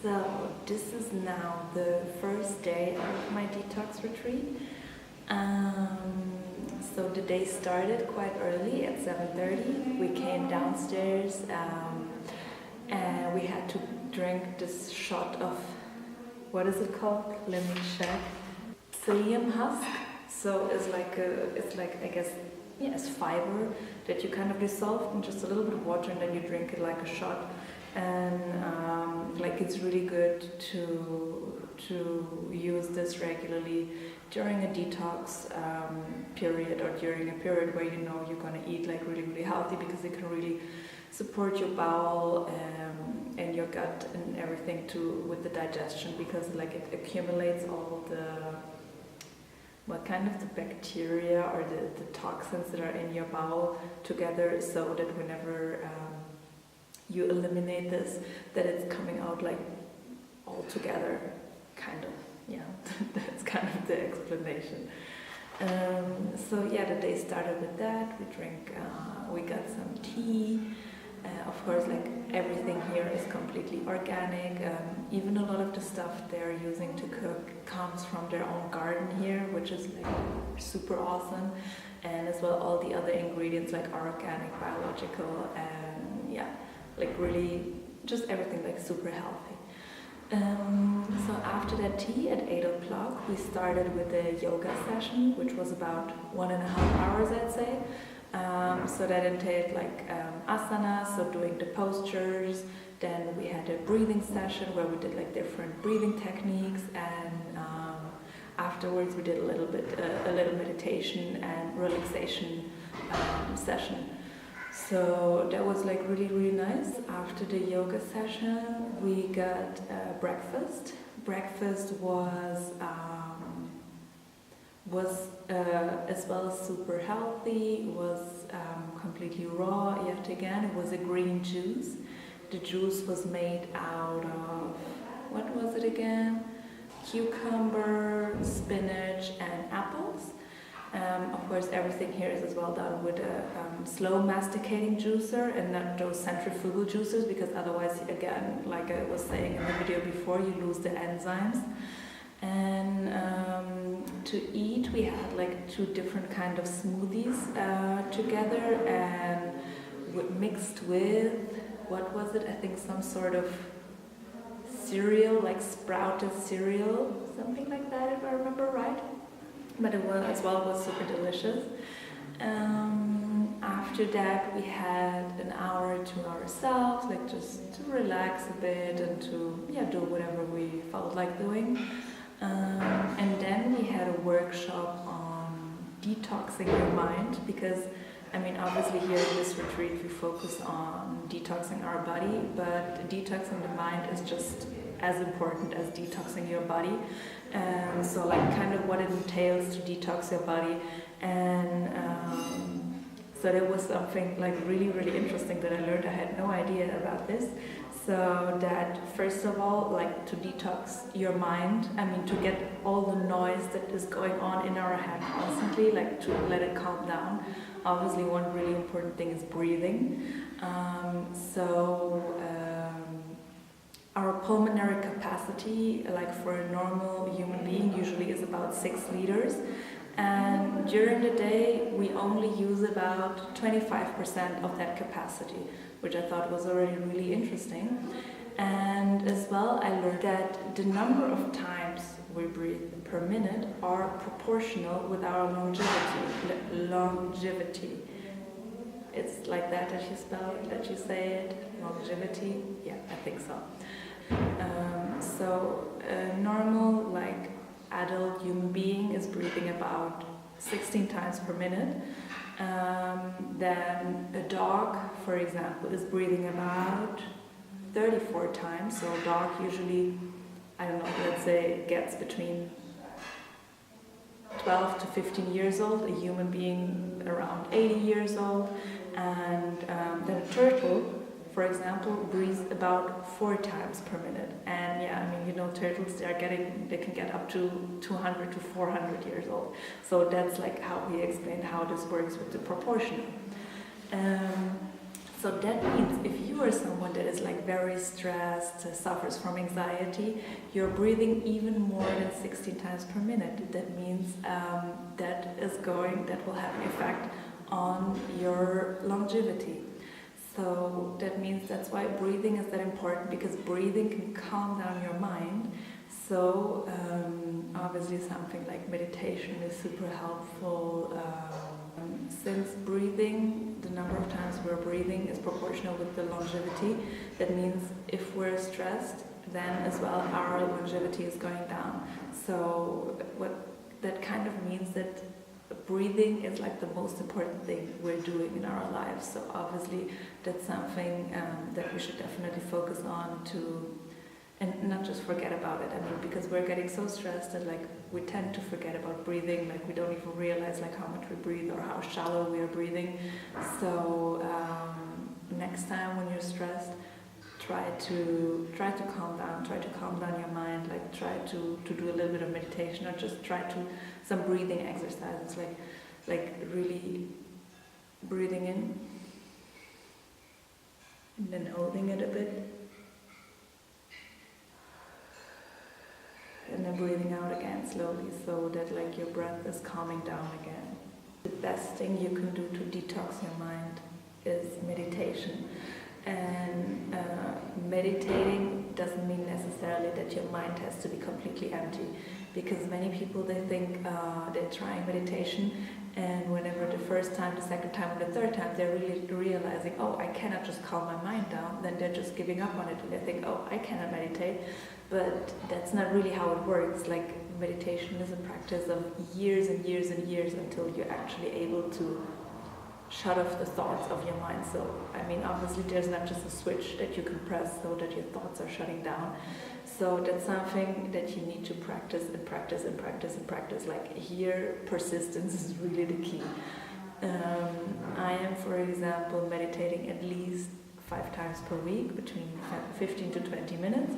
So this is now the first day of my detox retreat. So the day started quite early at 7:30. We came downstairs and we had to drink this shot of, what is it called? Let me check. Psyllium Husk. So it's like I guess, yeah, it's fiber that you kind of dissolve in just a little bit of water and then you drink it like a shot. And like it's really good to use this regularly during a detox period, or during a period where you know you're gonna eat like really healthy, because it can really support your bowel and your gut and everything too with the digestion, because like it accumulates all the the bacteria or the toxins that are in your bowel together, so that whenever you eliminate this, that it's coming out like all together, kind of. Yeah, that's kind of the explanation. So yeah, the day started with that. We got some tea. Of course, like everything here is completely organic. Even a lot of the stuff they're using to cook comes from their own garden here, which is like super awesome. And as well, all the other ingredients like are organic, biological, and yeah, like really just everything like super healthy. So after that tea at 8 o'clock, we started with a yoga session, which was about 1.5 hours, I'd say. So that entailed like asana, so doing the postures. Then we had a breathing session where we did like different breathing techniques, and afterwards we did a little meditation and relaxation session. So that was like really nice. After the yoga session, we got breakfast. Breakfast was as well super healthy. Was completely raw. Yet again, it was a green juice. The juice was made out of, what was it again? Cucumber, spinach, and apples. Of course, everything here is as well done with a slow masticating juicer and not those centrifugal juicers, because otherwise, again, like I was saying in the video before, you lose the enzymes. And to eat, we had like 2 different kind of smoothies together, and mixed with, what was it? I think some sort of cereal, like sprouted cereal, something like that, if I remember right. But it was super delicious. After that, we had an hour to ourselves, like just to relax a bit and to do whatever we felt like doing. And then we had a workshop on detoxing your mind, because I mean, obviously here in this retreat we focus on detoxing our body, but detoxing the mind is just as important as detoxing your body. So like kind of what it entails to detox your body. And so there was something like really interesting that I learned. I had no idea about this. So that first of all, like to detox your mind, I mean to get all the noise that is going on in our head constantly, like to let it calm down. Obviously one really important thing is breathing. Our pulmonary capacity, like for a normal human being, usually is about 6 liters. And during the day, we only use about 25% of that capacity, which I thought was already really interesting. And as well, I learned that the number of times we breathe per minute are proportional with our longevity. It's like that you spell it, that you say it, longevity? Yeah, I think so. So a normal, like adult human being is breathing about 16 times per minute. Then a dog, for example, is breathing about 34 times. So a dog usually, I don't know, let's say gets between 12 to 15 years old, a human being around 80 years old. And then a turtle, for example, breathes about 4 times per minute. And yeah, I mean, you know, turtles, they can get up to 200 to 400 years old. So that's like how he explained how this works with the proportion. So that means if you are someone that is like very stressed, suffers from anxiety, you're breathing even more than 16 times per minute. That means that will have an effect on your longevity. So that means that's why breathing is that important, because breathing can calm down your mind. So obviously something like meditation is super helpful. Since breathing, the number of times we're breathing is proportional with the longevity, that means if we're stressed, then as well our longevity is going down. So what that kind of means that breathing is like the most important thing we're doing in our lives. So obviously that's something that we should definitely focus on to, and not just forget about it. I mean, because we're getting so stressed that like we tend to forget about breathing, like we don't even realize like how much we breathe or how shallow we are breathing. So next time when you're stressed, try to calm down your mind, like try to do a little bit of meditation, or just try to some breathing exercises, like really breathing in and then holding it a bit, and then breathing out again slowly, so that like your breath is calming down again. The best thing you can do to detox your mind is meditation. And meditating doesn't mean necessarily that your mind has to be completely empty, because many people, they think they're trying meditation, and whenever the first time, the second time, or the third time they're really realizing, oh, I cannot just calm my mind down, then they're just giving up on it, and they think, oh, I cannot meditate. But that's not really how it works. Like, meditation is a practice of years and years and years until you're actually able to shut off the thoughts of your mind. So, I mean, obviously there's not just a switch that you can press so that your thoughts are shutting down. So that's something that you need to practice and practice and practice and practice. Like, here, persistence is really the key. I am, for example, meditating at least 5 times per week, between 15 to 20 minutes.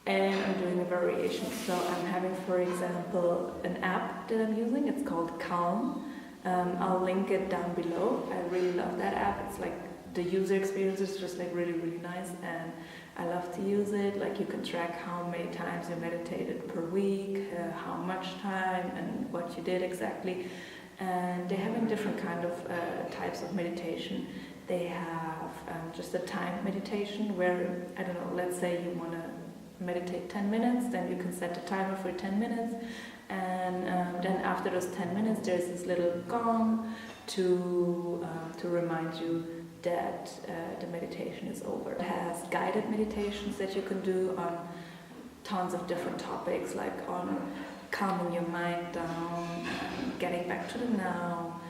And I'm doing a variation. So I'm having, for example, an app that I'm using. It's called Calm. I'll link it down below. I really love that app. It's like, the user experience is just like really, really nice, and I love to use it. Like, you can track how many times you meditated per week, how much time, and what you did exactly. And they're having different kind of types of meditation. They have just a timed meditation where, I don't know, let's say you want to meditate 10 minutes, then you can set a timer for 10 minutes, and then after those 10 minutes there's this little gong to remind you that the meditation is over. It has guided meditations that you can do on tons of different topics, like on calming your mind down, getting back to the now,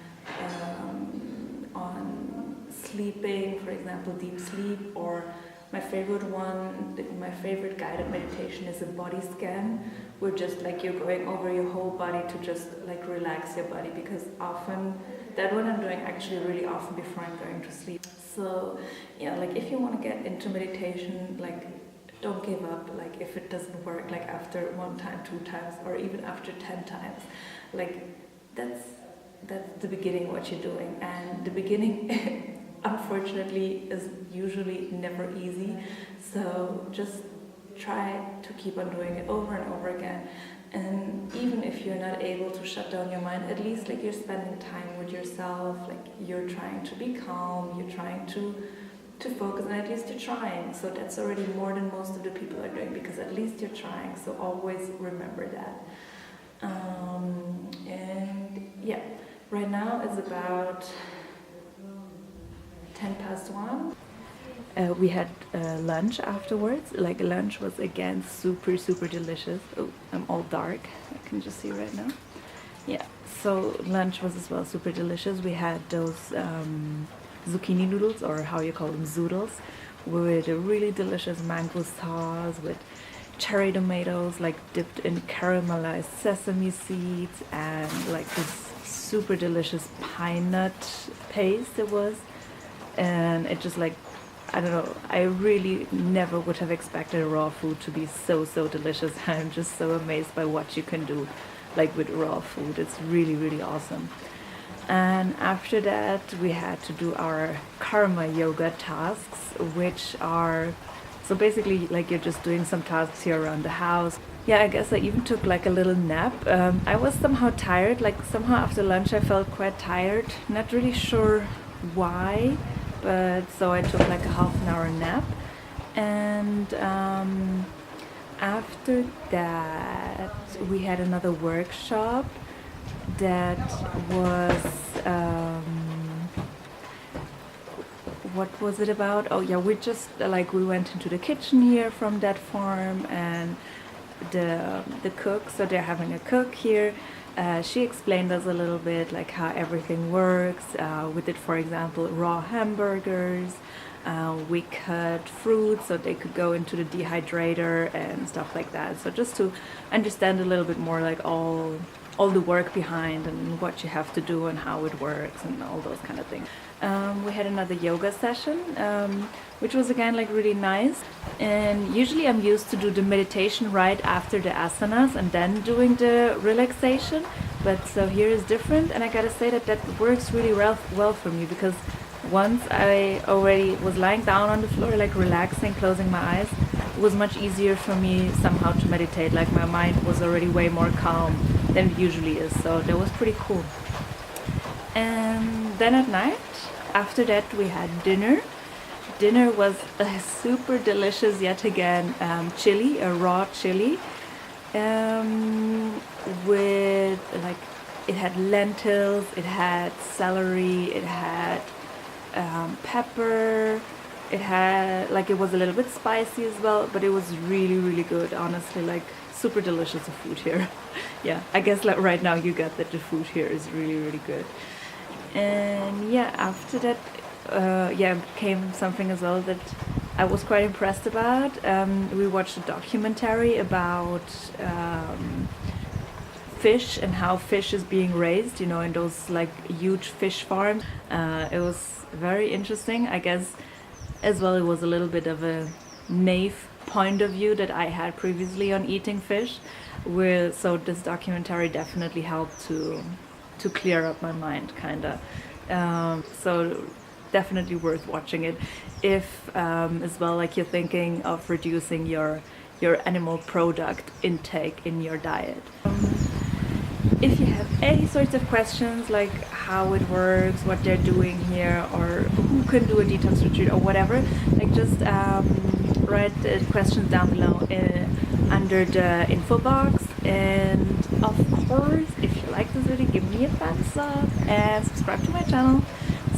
on sleeping, for example, deep sleep, or my favorite guided meditation is a body scan, where just like you're going over your whole body to just like relax your body, because often, that one I'm doing actually really often before I'm going to sleep. So yeah, like if you want to get into meditation, like don't give up, like if it doesn't work, like after 1 time, 2 times, or even after 10 times, like that's the beginning what you're doing, and the beginning unfortunately is usually never easy, so just try to keep on doing it over and over again. And even if you're not able to shut down your mind, at least like you're spending time with yourself, like you're trying to be calm, you're trying to focus, and at least you're trying. So that's already more than most of the people are doing, because at least you're trying, so always remember that. And yeah, right now it's about 1:10. We had lunch afterwards. Like, lunch was again super, super delicious. Oh, I'm all dark. I can just see right now. Yeah, so lunch was as well super delicious. We had those zucchini noodles, or how you call them, Zoodles, with a really delicious mango sauce, with cherry tomatoes, like dipped in caramelized sesame seeds, and like this super delicious pine nut paste it was. And it just, like, I don't know, I really never would have expected raw food to be so, so delicious. I'm just so amazed by what you can do, like, with raw food. It's really, really awesome. And after that we had to do our karma yoga tasks, which are, so basically like you're just doing some tasks here around the house. Yeah, I guess I even took like a little nap. I was somehow tired, like somehow after lunch I felt quite tired, not really sure why, but so I took like a half an hour nap. And after that we had another workshop that was what was it about? Oh yeah, we just like we went into the kitchen here from that farm, and the cook, so they're having a cook here. She explained us a little bit like how everything works. We did, for example, raw hamburgers. We cut fruit so they could go into the dehydrator and stuff like that. So just to understand a little bit more like all the work behind and what you have to do and how it works and all those kind of things. We had another yoga session, which was again like really nice. And usually I'm used to do the meditation right after the asanas and then doing the relaxation. But so here is different, and I gotta say that that works really well for me, because once I already was lying down on the floor, like relaxing, closing my eyes, it was much easier for me somehow to meditate. Like my mind was already way more calm than it usually is. So that was pretty cool. And then at night, after that, we had dinner. Dinner was super delicious yet again. Chili, a raw chili, with like, it had lentils, it had celery, it had pepper, it had like, it was a little bit spicy as well, but it was really good, honestly, like super delicious the food here. Yeah, I guess like right now you get that the food here is really good. And yeah, after that came something as well that I was quite impressed about. We watched a documentary about fish and how fish is being raised, you know, in those like huge fish farms. It was very interesting. I guess as well it was a little bit of a naive point of view that I had previously on eating fish, so this documentary definitely helped to clear up my mind, kinda. So definitely worth watching it if as well like you're thinking of reducing your animal product intake in your diet. If you have any sorts of questions like how it works, what they're doing here, or who can do a detox retreat or whatever, like just write the questions down below under the info box. And of course, if you like this video, give me a thumbs up and subscribe to my channel.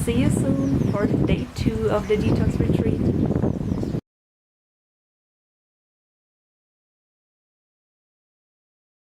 See you soon for day 2 of the detox retreat.